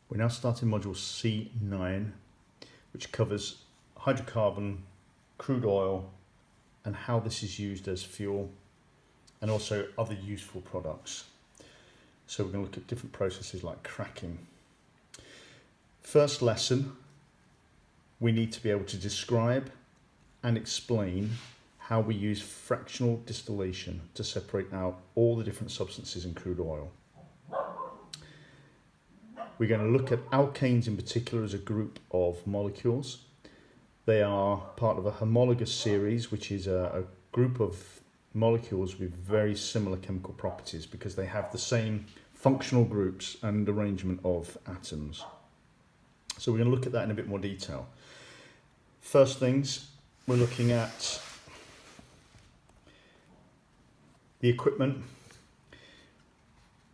We're now starting module C9, which covers hydrocarbon, crude oil, and how this is used as fuel, and also other useful products. So we're going to look at different processes like cracking. First lesson, we need to be able to describe and explain how we use fractional distillation to separate out all the different substances in crude oil. We're going to look at alkanes in particular as a group of molecules. They are part of a homologous series, which is a group of molecules with very similar chemical properties because they have the same functional groups and arrangement of atoms. So we're going to look at that in a bit more detail. First things, we're looking at the equipment.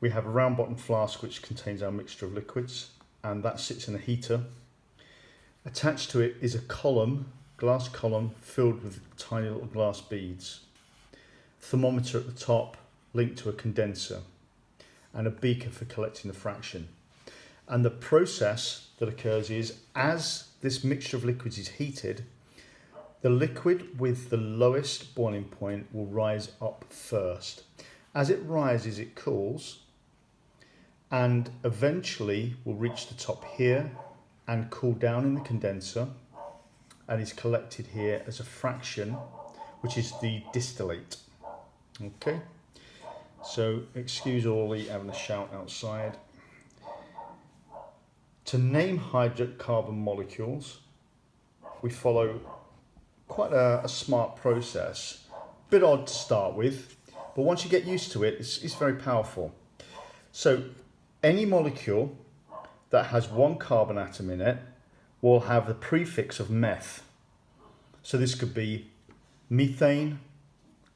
We have a round bottom flask which contains our mixture of liquids, and that sits in a heater. Attached to it is a column, glass column, filled with tiny little glass beads. Thermometer at the top linked to a condenser, and a beaker for collecting the fraction. And the process that occurs is, as this mixture of liquids is heated, the liquid with the lowest boiling point will rise up first. As it rises, it cools, and eventually will reach the top here and cool down in the condenser, and is collected here as a fraction, which is the distillate. Okay, so excuse Orly having a shout outside. To name hydrocarbon molecules, we follow quite a smart process. Bit odd to start with, but once you get used to it, it's very powerful. So any molecule that has one carbon atom in it will have the prefix of meth. So this could be methane,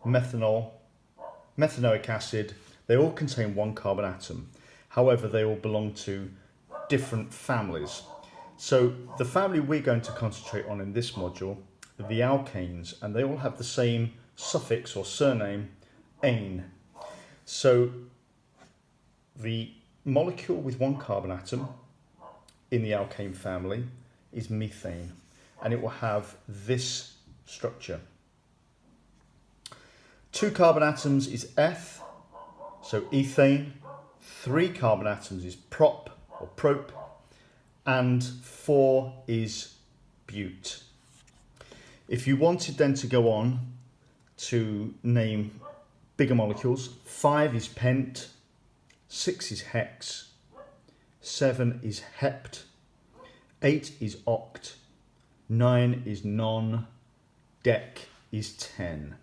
methanol, methanoic acid. They all contain one carbon atom. However, they all belong to different families. So the family we're going to concentrate on in this module are the alkanes, and they all have the same suffix or surname, ane. So the molecule with one carbon atom in the alkane family is methane, and it will have this structure. Two carbon atoms is eth, so ethane. Three carbon atoms is prop or prop, and four is bute. If you wanted then to go on to name bigger molecules, 5 is pent, 6 is hex, 7 is hept, 8 is oct, 9 is non, dec is 10.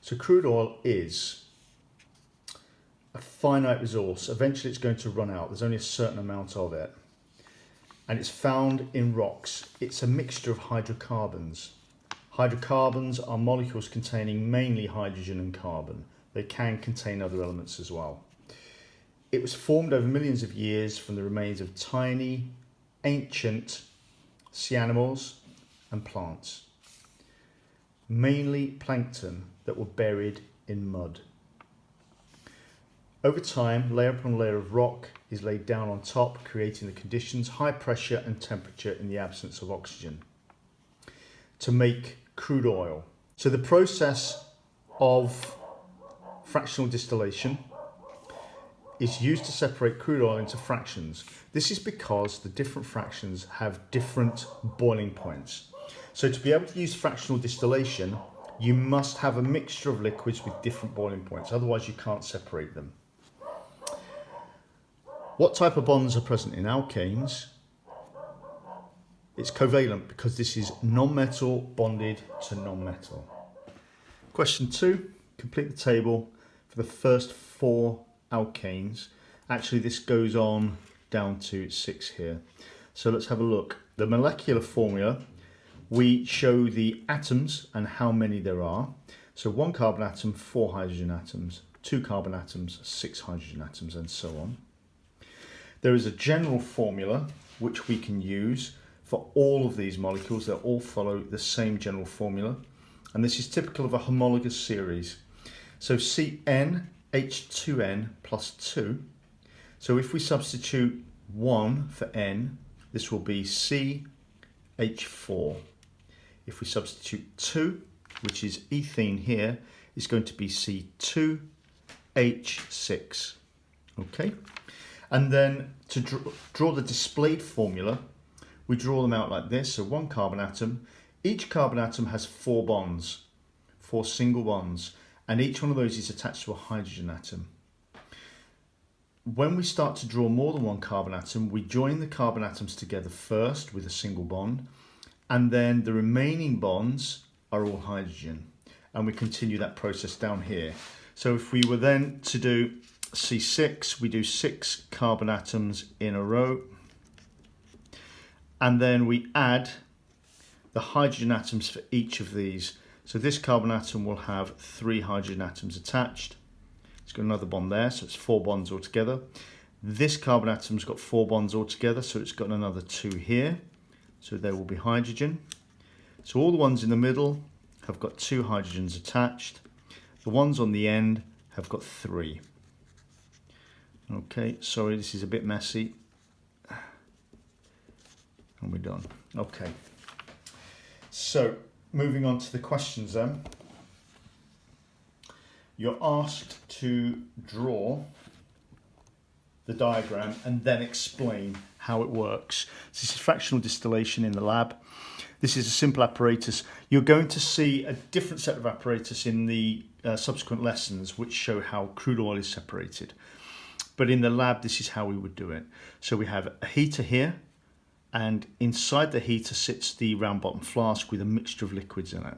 So crude oil is a finite resource. Eventually it's going to run out. There's only a certain amount of it. And it's found in rocks. It's a mixture of hydrocarbons. Hydrocarbons are molecules containing mainly hydrogen and carbon. They can contain other elements as well. It was formed over millions of years from the remains of tiny, ancient sea animals and plants. Mainly plankton that were buried in mud. Over time, layer upon layer of rock is laid down on top, creating the conditions, high pressure and temperature in the absence of oxygen, to make crude oil. So the process of fractional distillation is used to separate crude oil into fractions. This is because the different fractions have different boiling points. So to be able to use fractional distillation, you must have a mixture of liquids with different boiling points, otherwise you can't separate them. What type of bonds are present in alkanes? It's covalent because this is non-metal bonded to non-metal. Question 2, complete the table for the first 4 alkanes. Actually, this goes on down to 6 here. So let's have a look. The molecular formula, we show the atoms and how many there are. So 1 carbon atom, 4 hydrogen atoms, 2 carbon atoms, 6 hydrogen atoms, and so on. There is a general formula which we can use for all of these molecules. They all follow the same general formula, and this is typical of a homologous series. So CnH2n plus 2. So if we substitute 1 for N, this will be CH4. If we substitute 2, which is ethene here, it's going to be C2H6. Okay, and then to draw the displayed formula, we draw them out like this. So one carbon atom, each carbon atom has 4 bonds, 4 single bonds, and each one of those is attached to a hydrogen atom. When we start to draw more than one carbon atom, we join the carbon atoms together first with a single bond, and then the remaining bonds are all hydrogen, and we continue that process down here. So if we were then to do C6, we do 6 carbon atoms in a row, and then we add the hydrogen atoms for each of these. So this carbon atom will have 3 hydrogen atoms attached. It's got another bond there, so it's 4 bonds altogether. This carbon atom's got 4 bonds altogether, so it's got another 2 here. So there will be hydrogen. So all the ones in the middle have got 2 hydrogens attached. The ones on the end have got 3. Okay, sorry, this is a bit messy. And we're done. Okay. So, moving on to the questions then. You're asked to draw the diagram and then explain how it works. This is fractional distillation in the lab. This is a simple apparatus. You're going to see a different set of apparatus in the subsequent lessons which show how crude oil is separated. But in the lab, this is how we would do it. So we have a heater here, and inside the heater sits the round bottom flask with a mixture of liquids in it.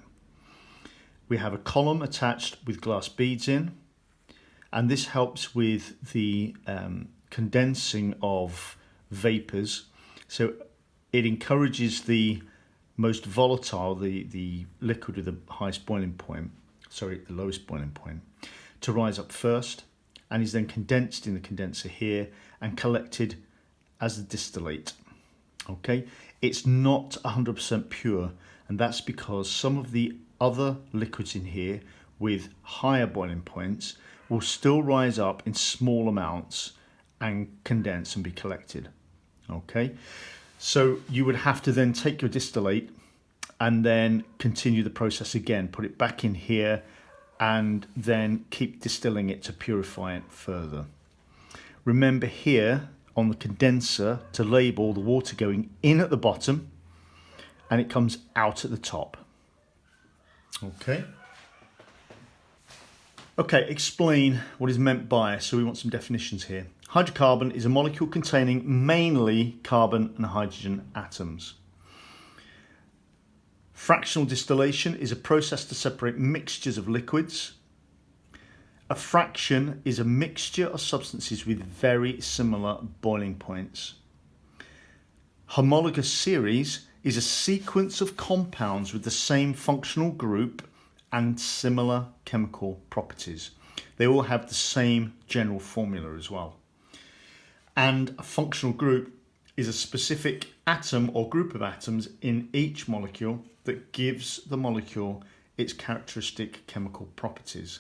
We have a column attached with glass beads in, and this helps with the condensing of vapors. So it encourages the most volatile, the liquid with the highest boiling point, the lowest boiling point, to rise up first, and is then condensed in the condenser here and collected as the distillate. Okay, it's not 100% pure, and that's because some of the other liquids in here with higher boiling points will still rise up in small amounts and condense and be collected. Okay, so you would have to then take your distillate and then continue the process again, put it back in here, and then keep distilling it to purify it further. Remember here on the condenser to label the water going in at the bottom and it comes out at the top. Okay. Okay, explain what is meant by, so we want some definitions here. Hydrocarbon is a molecule containing mainly carbon and hydrogen atoms. Fractional distillation is a process to separate mixtures of liquids. A fraction is a mixture of substances with very similar boiling points. Homologous series is a sequence of compounds with the same functional group and similar chemical properties. They all have the same general formula as well. And a functional group is a specific atom or group of atoms in each molecule that gives the molecule its characteristic chemical properties.